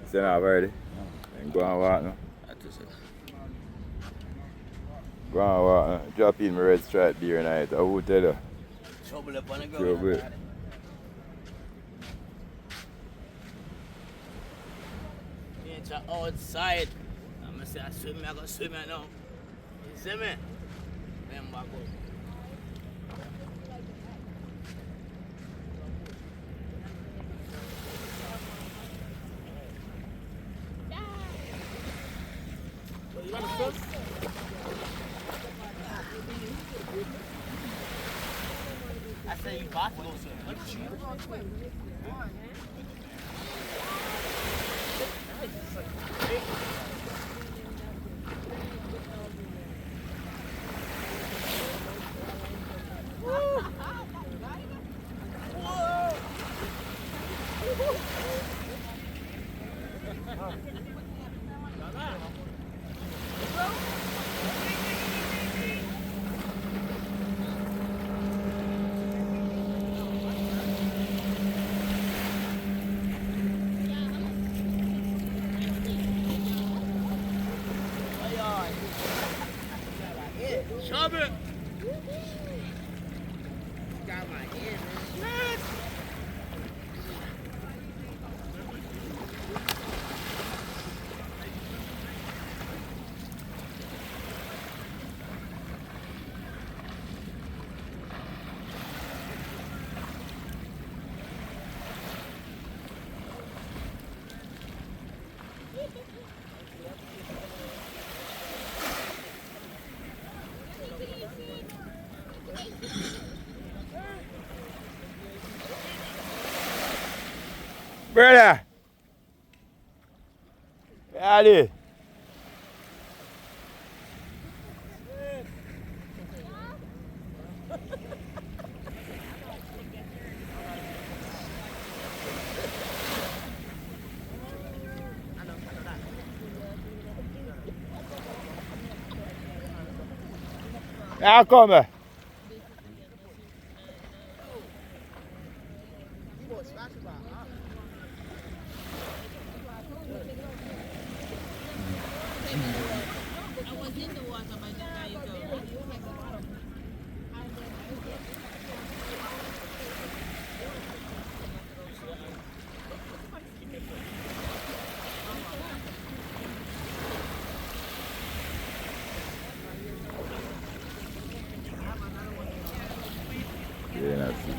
Send off already? And go and walk now. Go and walk now. Drop in my red stripe beer night. I will tell you. Trouble up on the Trouble. ground. It's outside. I'm going to say I swim, I go swim now. You see me? Then back up. You want to swim? I say you got to go swim. Trouble. Got my ear, man. Brother! Ready? Now come. I was in the water by the time you go. Yeah, that's it.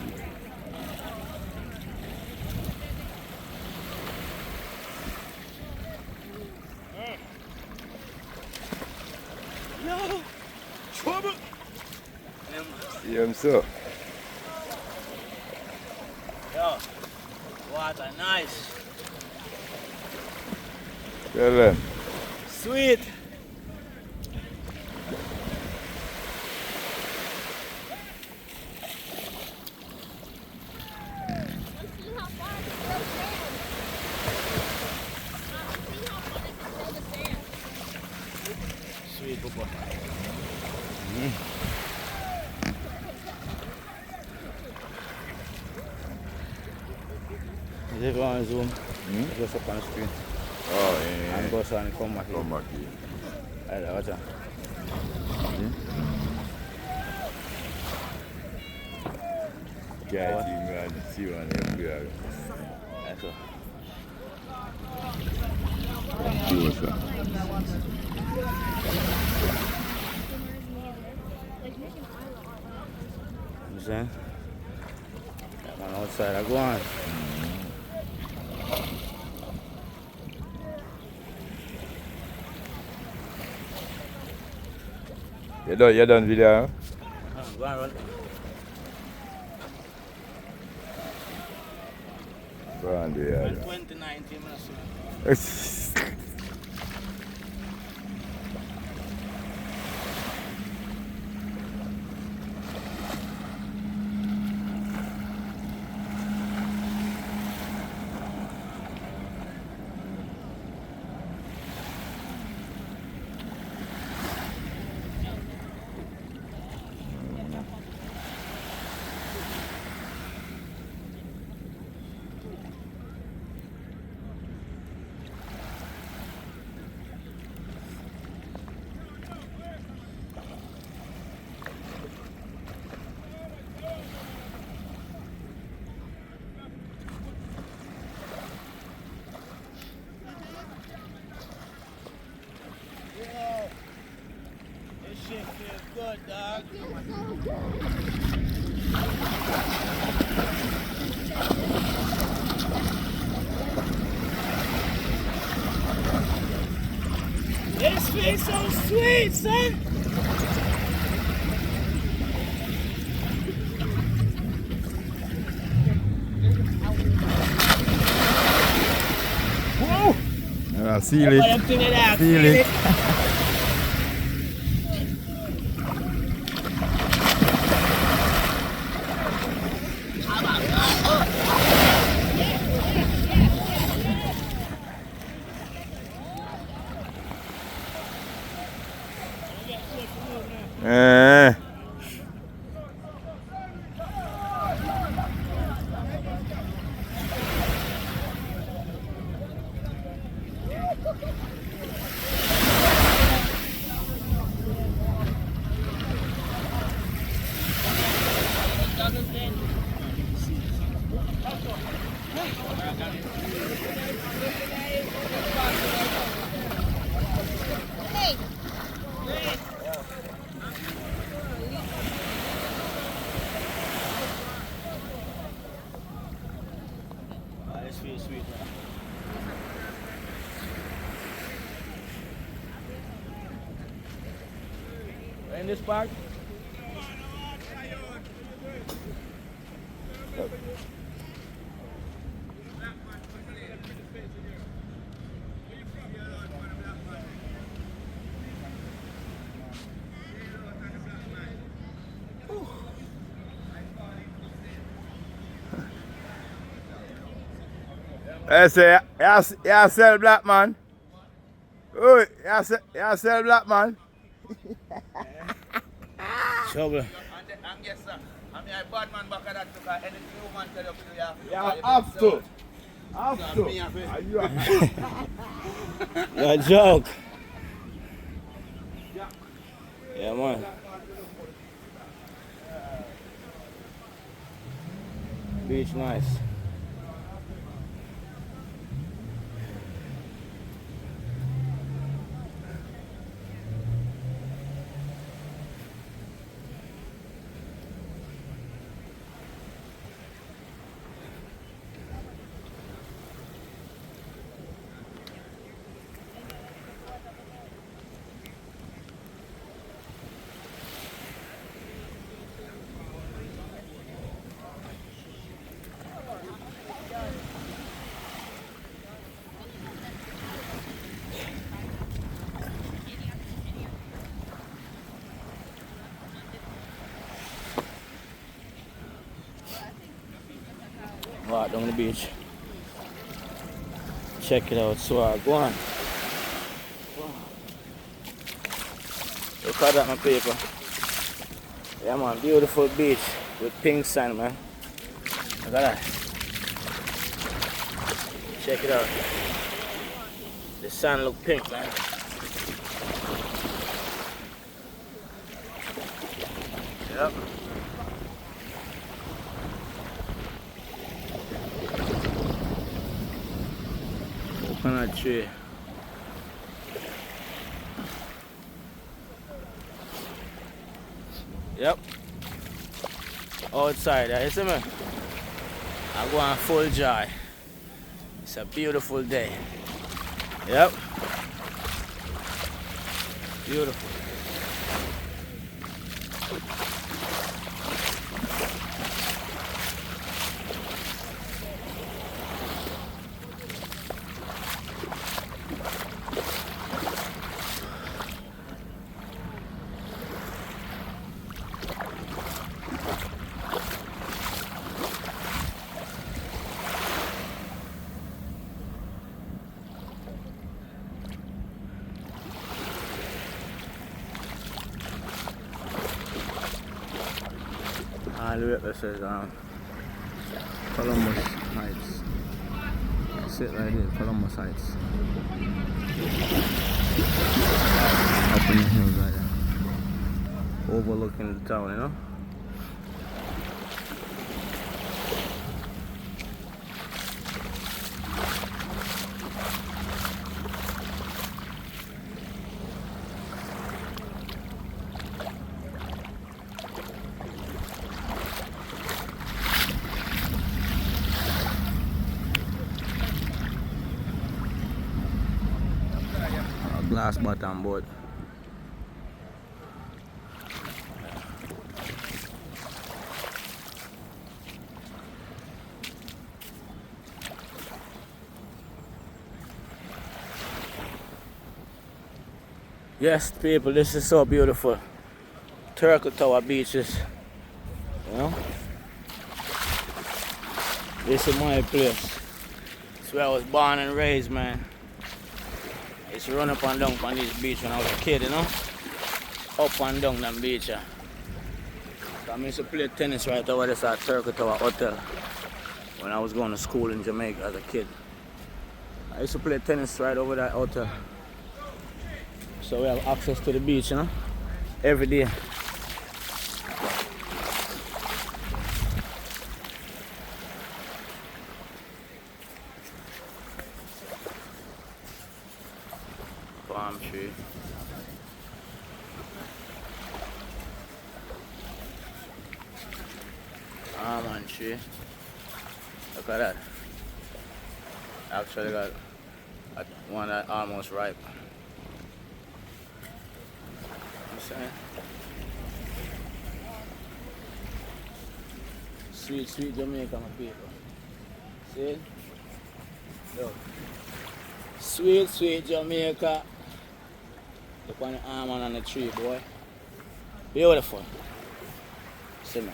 No. Trouble. See him so. Yo. Water nice. Tell them. Sweet. Sweet, Papa. Is it on Zoom? Just up on the screen. Oh, yeah. And go and come back here. Come back here. Alright, watch out. Can't even see one of them. That's all. Closer. You saying? That man outside, I go on. You done video? Go on, run. Go on, do it. 2019 minutes. This feels so sweet, son. Whoa! Seal it. Seal it. This feels sweet, man. We're in this park? I say, you sell black man. Oh, you sell black man. Trouble. And yes, sir. I mean, I bad man back at that because anything you man tell you to do, you Have to. Have to. Me have it. And you have to. No joke. Yeah, man. Beach nice. Walk down the beach. Check it out, swag. Go on. Look at that, my people. Yeah, man, beautiful beach with pink sand, man. Look at that. Check it out. The sand look pink, man. Yep. Coconut tree. Yep. Outside, you see me? I go on full joy. It's a beautiful day. Yep. Beautiful. All the way up there says Columbus Heights. Sit right here, Columbus Heights. Up in the hills right there. Overlooking the town, you know? glass bottom boat. Yes, people, this is so beautiful. Turtle Tower beaches, you know. This is my place. It's where I was born and raised, man. I used to run up and down on this beach when I was a kid, you know. Up and down that beach. I used to play tennis right over this at Turtle Tower Hotel when I was going to school in Jamaica as a kid. I used to play tennis right over that hotel. So we have access to the beach, you know, every day. Palm tree. Almond tree. Look at that. Actually got one that almost ripe. Sweet, sweet Jamaica, my people. See? Look. Sweet, sweet Jamaica. Look on the almond on the tree, boy. Beautiful. See me.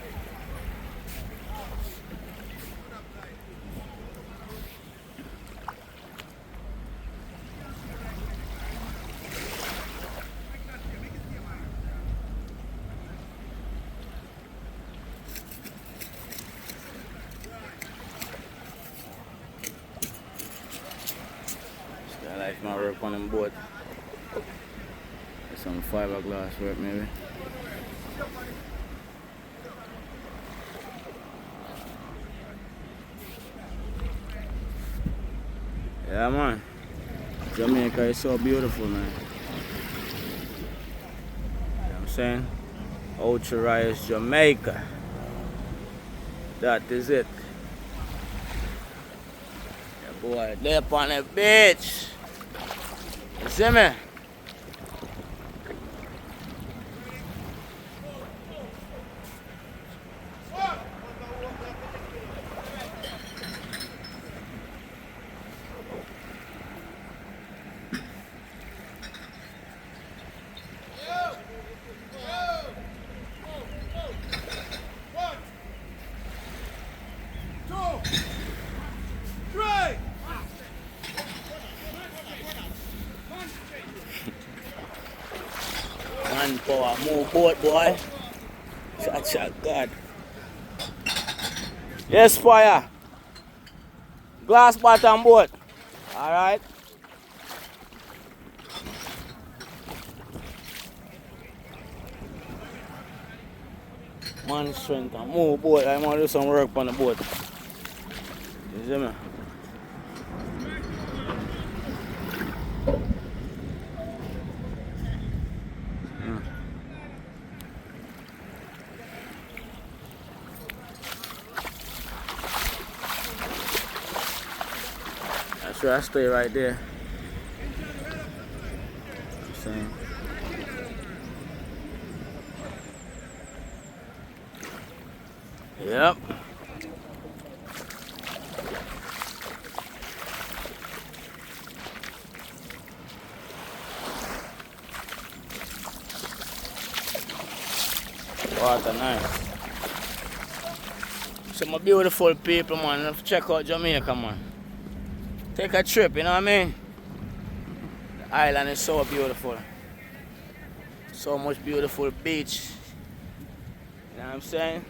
I like my work on them boat. Some fiberglass work maybe. Yeah, man. Jamaica is so beautiful, man. You know what I'm saying? Ocho, Rios, Jamaica. That is it. Yeah, boy, they're up on the beach. You see me? Manpower, move boat, boy. Cha God. Yes, fire. Glass bottom boat. Alright. Man strength and move boat. I'm gonna do some work on the boat. You see me? That's where I stay right there. I'm saying. Yep. Water nice. Some beautiful people, man. Check out Jamaica, man. Take a trip, you know what I mean? The island is so beautiful. So much beautiful beach. You know what I'm saying?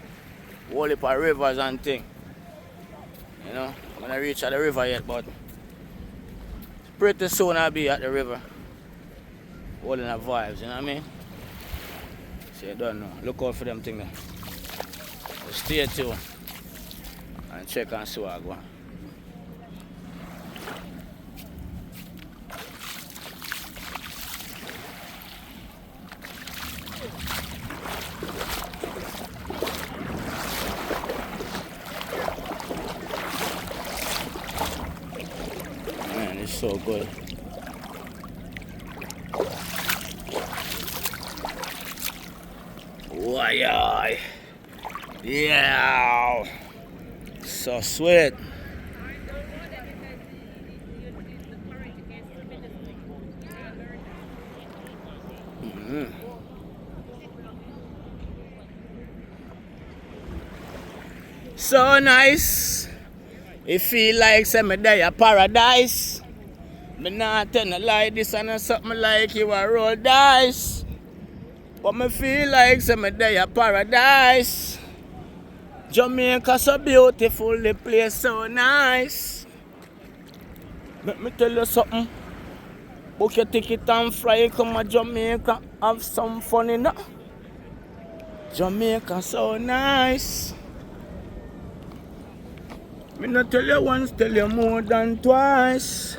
Whole heap of rivers and things. You know, I'm gonna reach at the river yet, but pretty soon I'll be at the river. Holding the vibes, you know what I mean? So you don't know. Look out for them things there. So stay tuned and check and see what I go on. Man, it's so good. Ay, ay. Yeah. So sweet. So nice. It feel like some day a paradise. Me not tell no lie, this and something like you a roll dice. But me feel like some day a paradise. Jamaica so beautiful, the place so nice. Let me tell you something. Book your ticket and fly, come to Jamaica, have some fun in it. Jamaica so nice. Me not tell you once, tell you more than twice.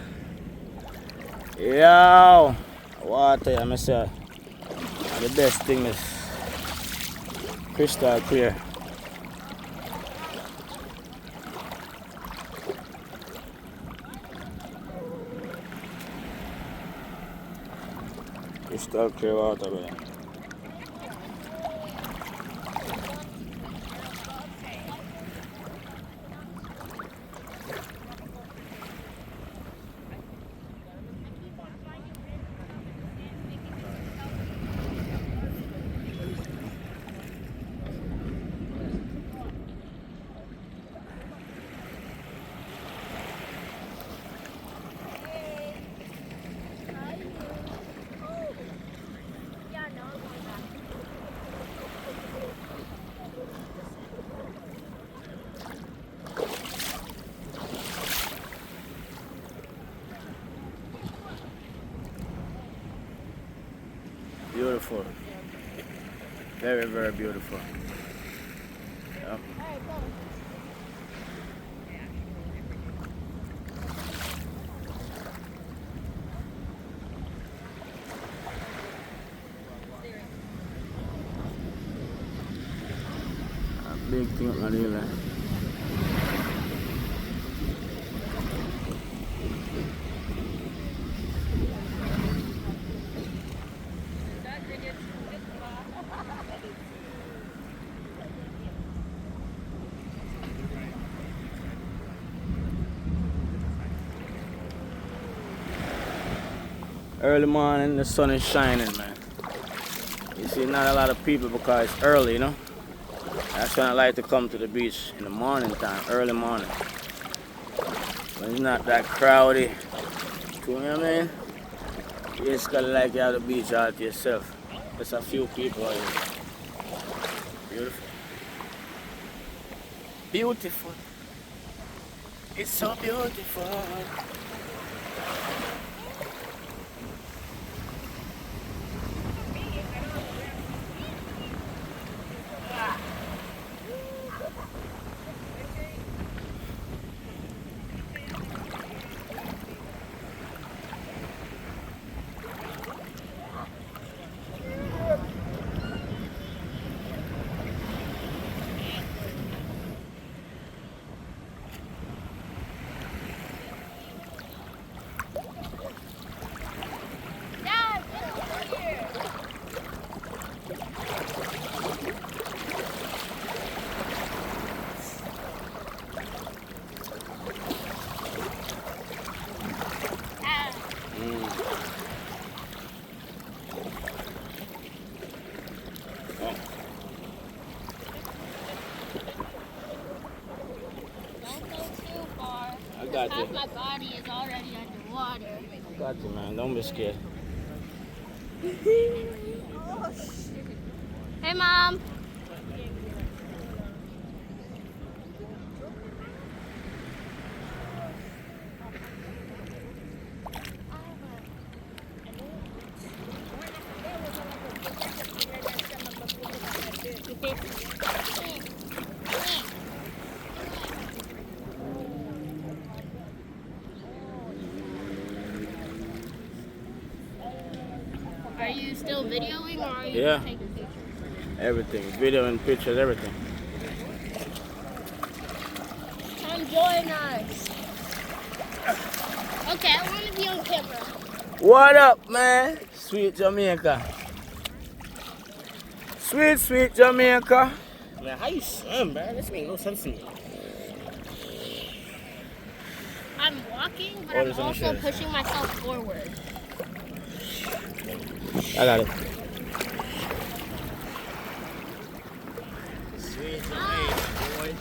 Yo, water, yeah, me say. The best thing is crystal clear. Crystal clear water, brother. Beautiful. Very, very beautiful. Yep. A big thing up there. Early morning, the sun is shining, man. You see, not a lot of people because it's early, you know. That's when I like to come to the beach in the morning time, early morning. When it's not that crowded. You know what I mean? You just gotta like you have the beach all to yourself. There's a few people out here. Beautiful. Beautiful. It's so beautiful. Got you. Half my body is already underwater. Got you, man. Don't be scared. Hey, Mom. Are you still videoing or are you Yeah. taking pictures? Everything. Video and pictures, everything. Come join us. Okay, I want to be on camera. What up, man? Sweet Jamaica. Sweet, sweet Jamaica. Man, how you swim, bro? This make no sense to me. I'm walking, but Oh, I'm there's only also shares. pushing myself forward. I got it. Sweet Jamaica, boy.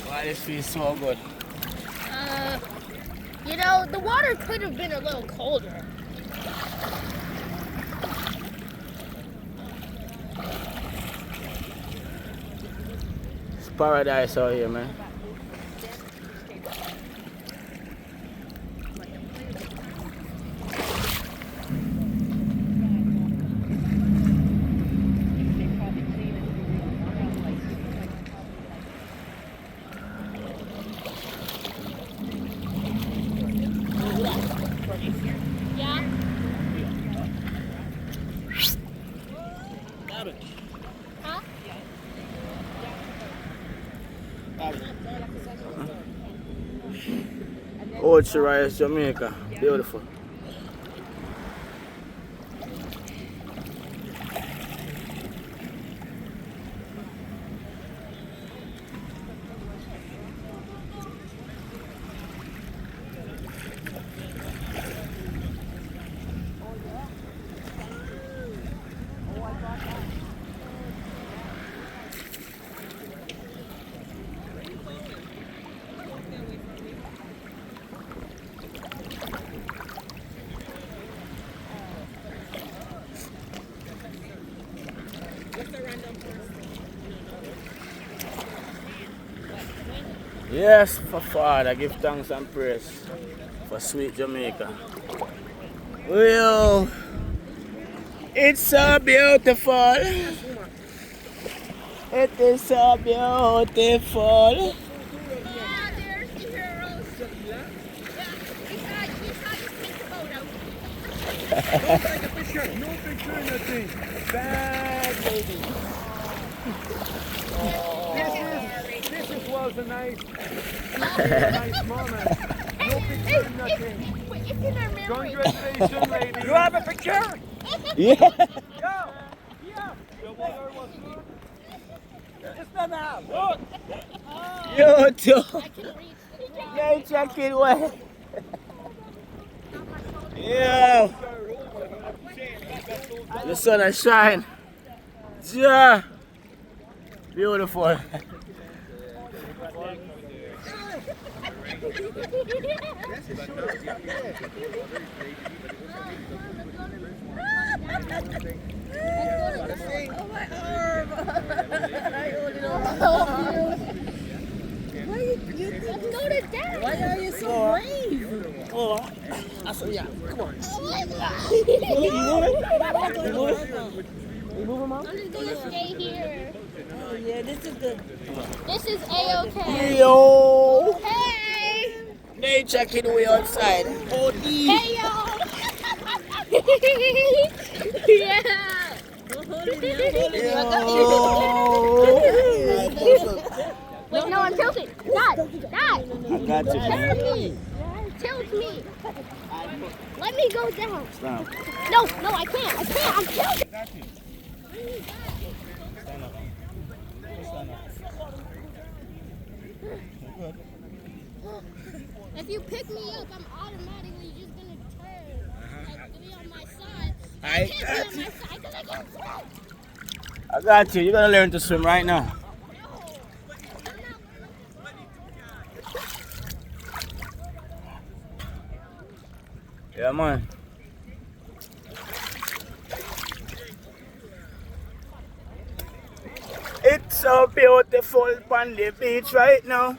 Why this feels so good? You know, the water could have been a little colder. It's paradise out here, man. Yeah? Huh? Ocho, Rios, Jamaica. Beautiful. Yes, for Father, give thanks and praise for sweet Jamaica. Well, it's so beautiful. It is so beautiful. Yeah, there's the heroes. Yeah, he saw you take the boat out. Take a picture. No picture in that thing. Bad baby. This was a nice moment. No picture in that thing. Wait, it's in our memory. Congratulations, lady. You have a picture? Yeah. Yeah. The water was good. It's not now. Look. You too. I can reach the ground. Yeah, check it away. Yeah. The sun has shine. Yeah. Beautiful. Oh, my arm. Let's go to death. Why are you so brave? Oh, yeah. Come on. Oh my God. You moving, Mom? I'm just gonna stay here. Oh yeah, this is good. This is A-OK. Yo. Hey! Nature kid way outside. Oh, Hey, yo! Yeah! Wait, no, I'm tilted. Dad! I got you. Turn me! Tilt me! Let me go down. Stop. No, I can't. I'm tilted. If you pick me up, I'm automatically just gonna turn. Like, to be on my side. I can't be on my side because I can't swim. I got you. You're gonna learn to swim right now. Yeah, man. It's so beautiful on the beach right now.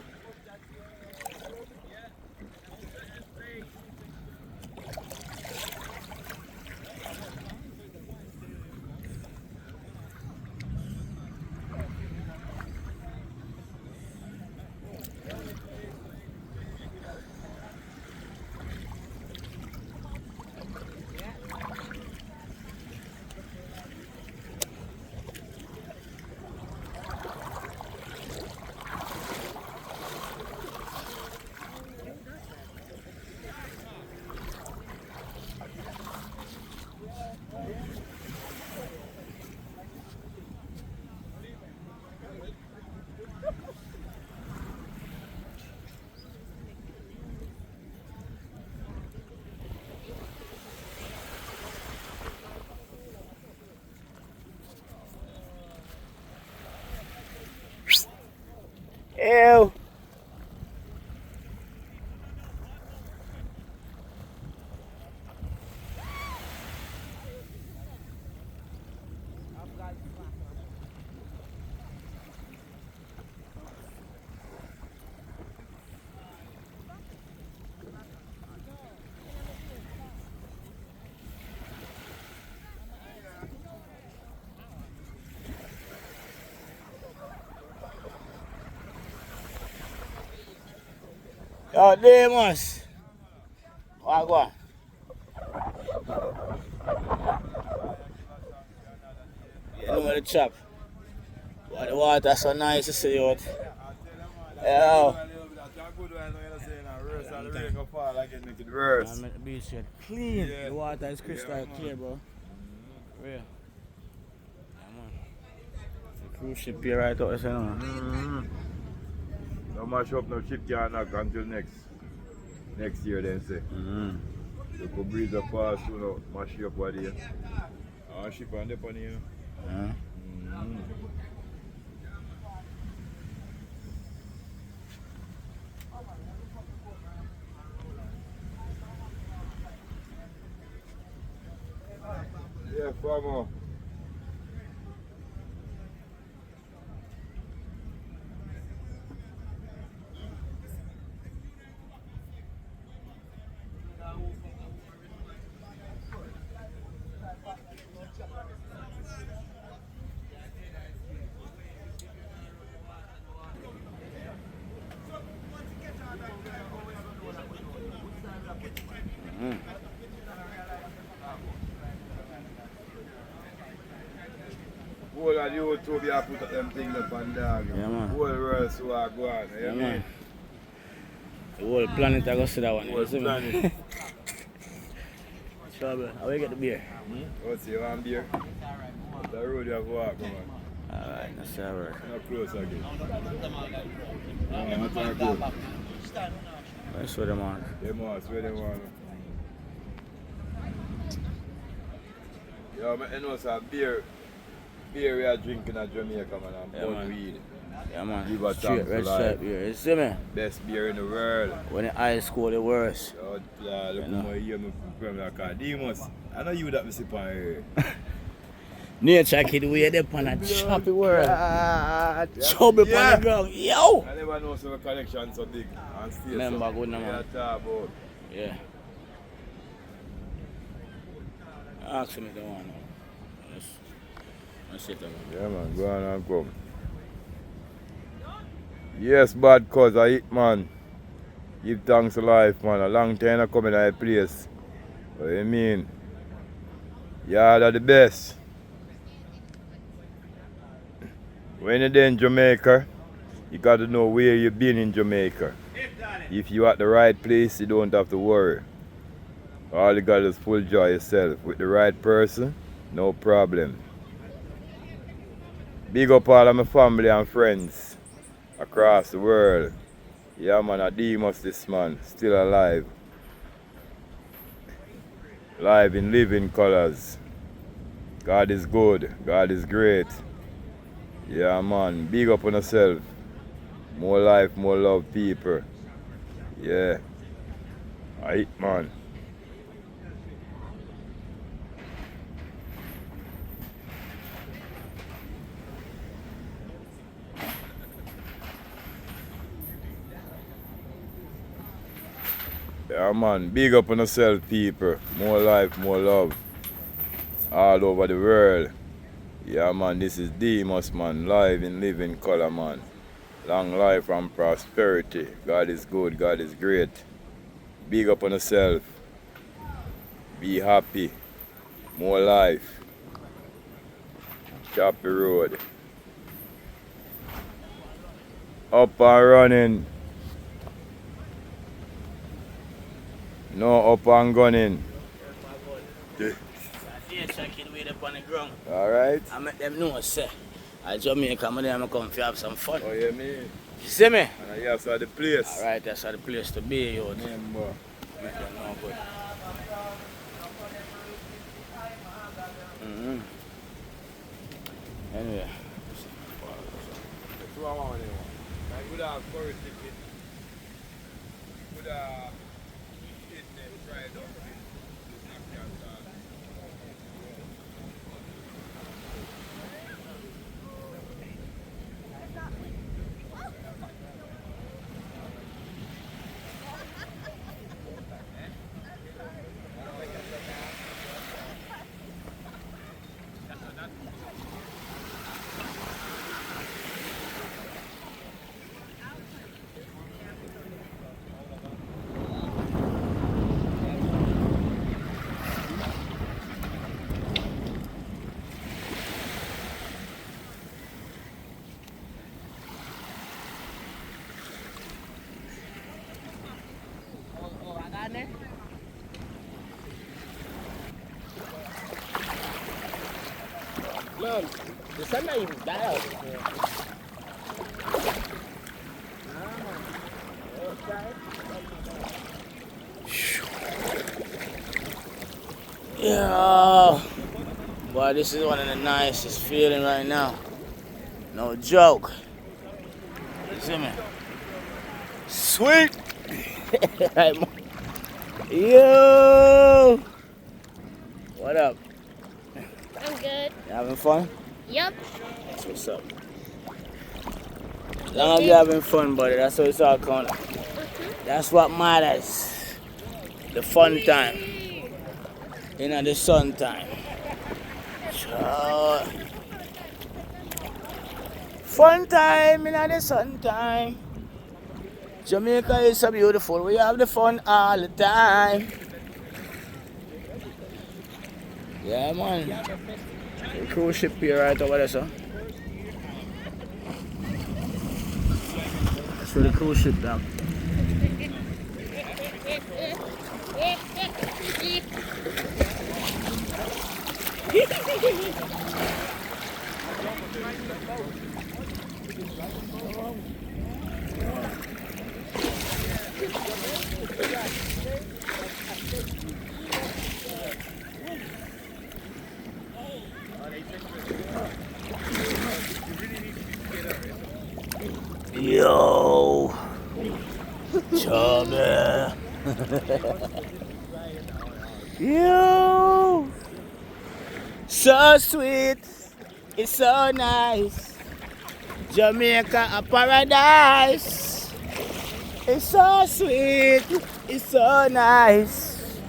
Ew. Yo, Demus. Wagwan. You know the chop. But the water so nice to see out. Yo. Worse. I make the beach get clean. Yeah. The water is crystal Yeah, clear, bro. Real. Yeah, man. The cruise ship here right out there, you know. No mash up no ship can knock until next year then say. You could breeze up fast, you know, mash you up what here. Ship on the pony, you know. Yeah, farmer. Whole of the YouTube you put up them things up and dog. Yeah, man. Whole world so I go on. Yeah, man. The whole planet I go see that one. Whole You see me? planet. Trouble. How we get the beer? What's your one beer? The road you have to walk, man. Alright, that's how it works. Not close again. Not that good. That's what I'm on. They must, where they want. Yeah, man, you know, some beer we are drinking at Jamaica, man, and Yeah, man. weed. Yeah, man. Give a Straight thanks red to life. stripe beer. You see me? Best beer in the world. When the ice cold, the worst. Oh, yeah, look You know. how you hear me from that car. Demus, I know you that me sip on here. Nature kid, we are up on a choppy world. Chubby Yeah. on the ground. Yo! I never know so the collection so big and still Remember, so. good no, man. Yeah, talk about. Yeah. Ask me the one. Let's sit down. Yeah, man, go on and come. Yes, bad cause I eat, man. Give thanks to life, man. A long time I come in a place. What do you mean? Yeah, they're the best. When you're there in Jamaica, you got to know where you've been in Jamaica. If you're at the right place, you don't have to worry. All you got is full joy yourself. With the right person, no problem. Big up all of my family and friends across the world. Yeah, man, Demus this man, still alive. Live in living colors. God is good, God is great. Yeah, man, big up on yourself. More life, more love, people. Yeah. Aight, man. Yeah, man, big up on yourself, people. More life, more love. All over the world. Yeah, man, this is Demus, man. Live in living color, man. Long life and prosperity. God is good, God is great. Big up on yourself. Be happy. More life. Choppy road. Up and running. No up and gunning. Nature kid, we up on the ground. Alright? I make them know, say. I Jamaica, I'm there, I'm come to have some fun. Oh, yeah, me. You see me? And I saw the place. Alright, that's the place to be, yo. Remember. Make them know good. Anyway. I would have curry chicken. Would have eaten them fried up with napkin sauce. No, the sun not even died out here. Yeah. Boy, this is one of the nicest feeling right now. No joke. You see me? Sweet. Right, yo. What up? I'm good. You having fun? Yep. That's what's up. As long as you're having fun, buddy, that's what it's all counting. That's what matters. The fun time. You know, the sun time. Sure. Fun time, you know, the sun time. Jamaica is so beautiful. We have the fun all the time. Yeah, man. The cruise ship here right over there, sir. That's where the cruise ship down. Yo, chubby. Yo, so sweet, it's so nice. Jamaica a paradise. It's so sweet, it's so nice.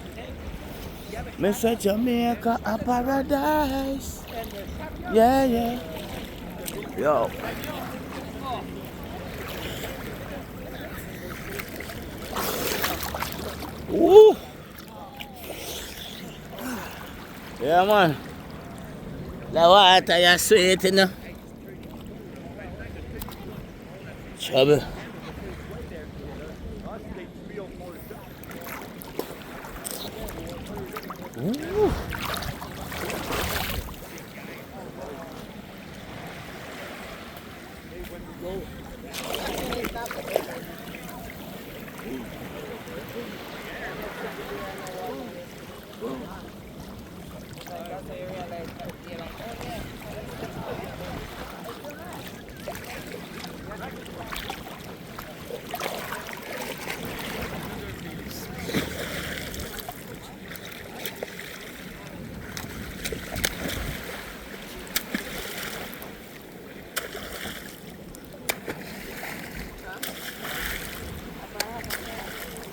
Mr. Jamaica a paradise. Yeah, yeah. Yo. Woo! Yeah, man. The water is sweet, you know. Chubby. Ooh.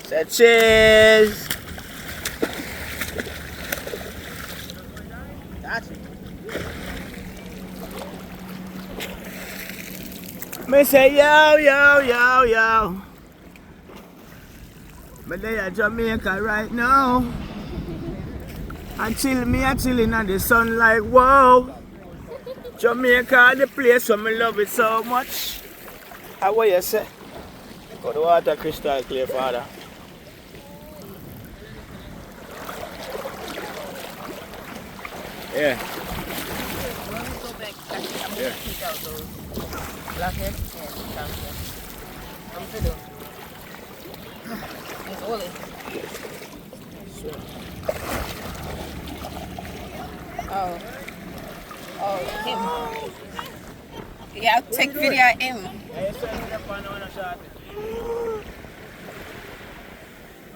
Say cheers. Me say yo, yo, yo, yo. Me there at Jamaica right now. And me a chilling on the sun like whoa. Jamaica the place where me love it so much. How what you say? Got the water crystal clear, father. Yeah. Yeah. Blackhead? Yeah, I'm fiddle. It's Oli. Oh. Oh, him. Yeah, take video of him. Yeah, you send me the pan on a shot. You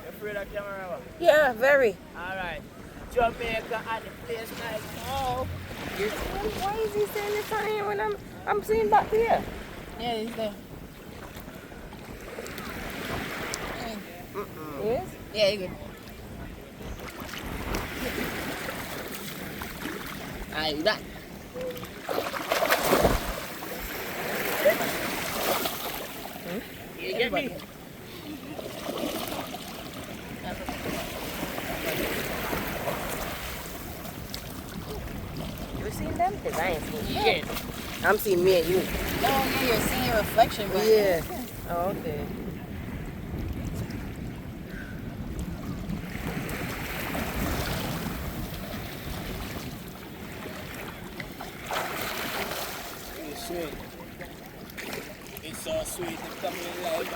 afraid of camera? Yeah, very. Alright. Jamaica and the place like oh. Why is he saying this on here when I'm seeing back here? Yeah, he's there. Yes? Yeah, you're good. Alright, you back. You get me? You seen them? Because I ain't seen you. Yeah. I'm seeing me and you. Oh, yeah, you're seeing your reflection, but Yeah. Oh, okay. It's sweet. It's so sweet. It's coming live.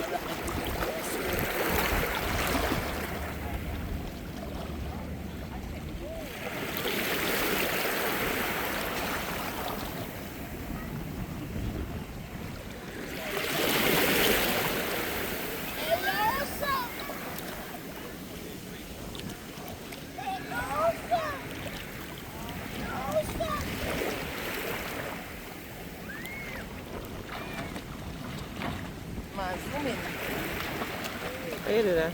Man, zoom in. How you do that?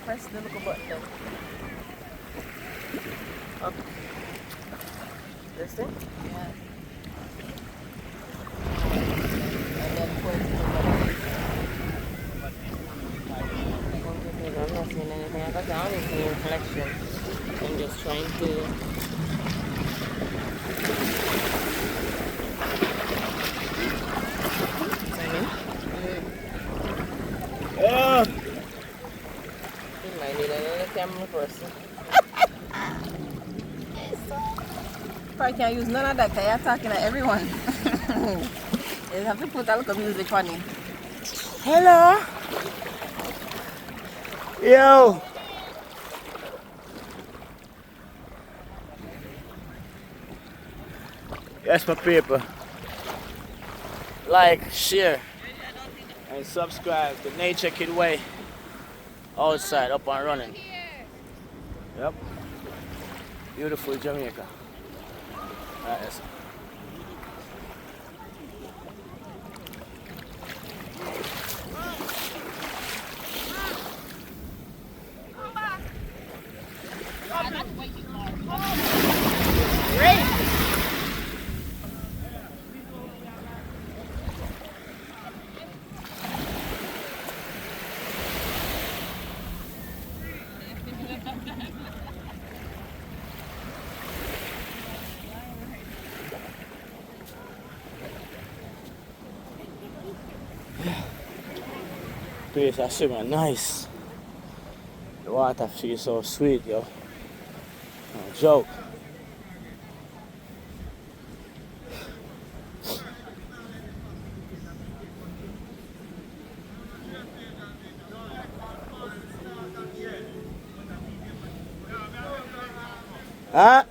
Press the little button then. Up. This thing? yeah. And then point to the I'm not seeing anything. I got down in the reflection. I'm just trying to. Oh! You might need another camera person. Probably can't use none of that because you're talking to everyone. You have to put a little music on it. Hello! Yo! Yes, my people. Like, share, and subscribe to Nature Kid Way. Outside, up and running. Yep. Beautiful Jamaica. That is. Place I see man nice. The water feels so sweet, yo. No joke. Huh?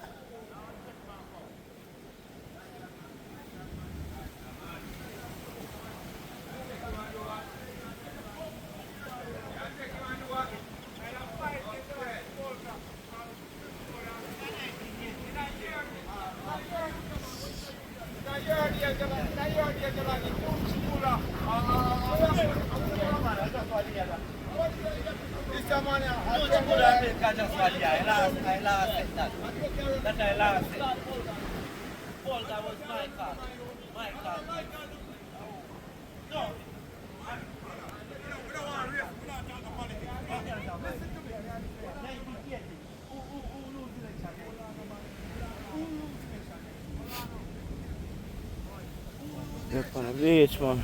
Up on the beach, man.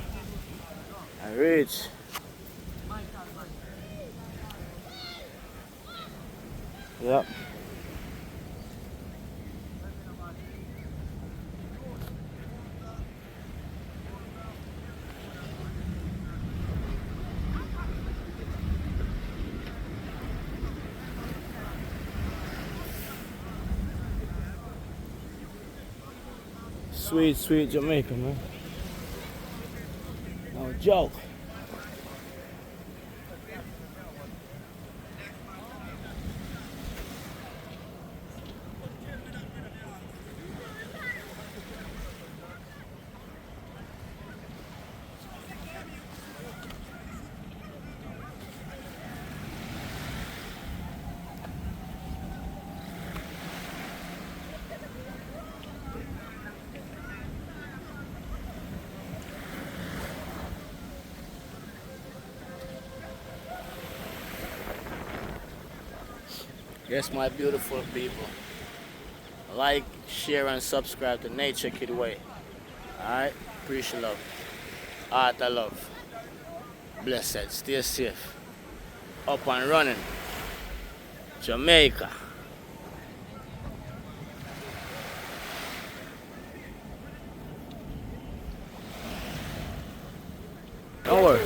I reach. Yep. Sweet, sweet Jamaica, man. joke. Yes, my beautiful people. Like, share, and subscribe to Nature Kid Way. Alright? Appreciate love. Art of love. Blessed. Stay safe. Up and running. Jamaica. Don't worry.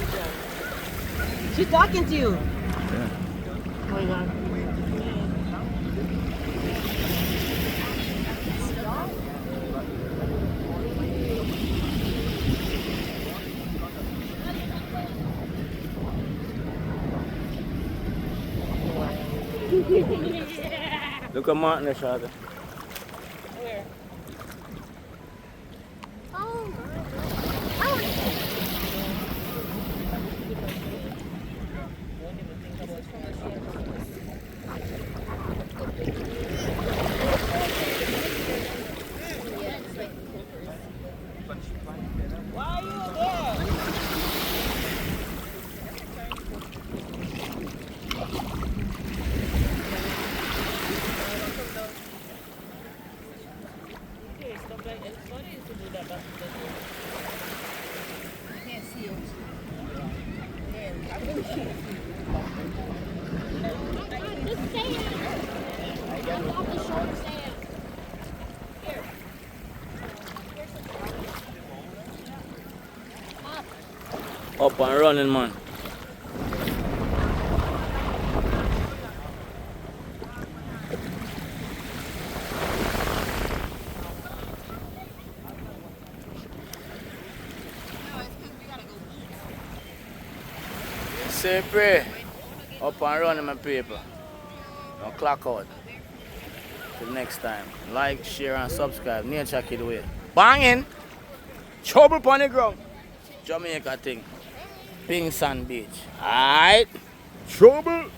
She's talking to you. Look at Martin there, Shada. Where? Oh. Why are you there? I can't see you. Yeah, I really can't see you. Just stay out. I got the short sand. Up and running, man. Say pray. Up and running, my people. Don't clock out. Till next time. Like, share, and subscribe. Nature Kid Way. Banging. Trouble upon the ground. Jamaica thing. Pink Sand Beach. Alright. Trouble.